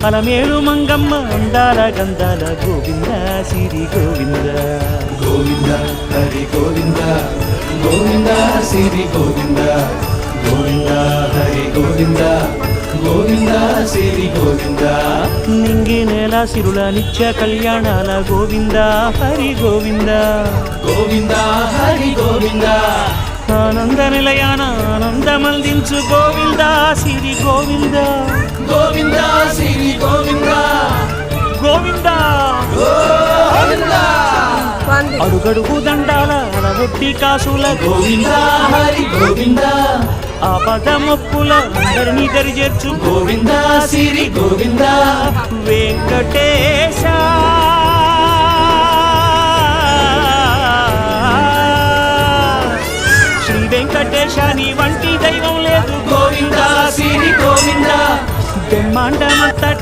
అలమేలు మంగమ్మ అందాల గంధాల గోవింద సిరి గోవింద గోవింద హరి గోవింద గోవింద సిరి గోవింద గోవింద హరి గోవింద గోవింద సిరి గోవింద నింగి నేల సిరుల నిత్య కళ్యాణాల గోవింద హరి గోవింద గోవింద హరి గోవింద ఆనంద నిలయాన ఆనందమందించు గోవింద సిరి గోవింద గోవింద సిరి గోవింద గోవింద గోవింద అడుగడుగు దండాల అలవొట్టి కాసుల గోవింద హరి గోవింద ఆపద మొప్పుల అందరినీ దరిచేర్చు గోవింద సిరి గోవింద వెంకటేశ శ్రీ వెంకటేశ నీ వంటి దైవం లేదు గోవింద సిరి గోవింద బ్రహ్మాండమంతట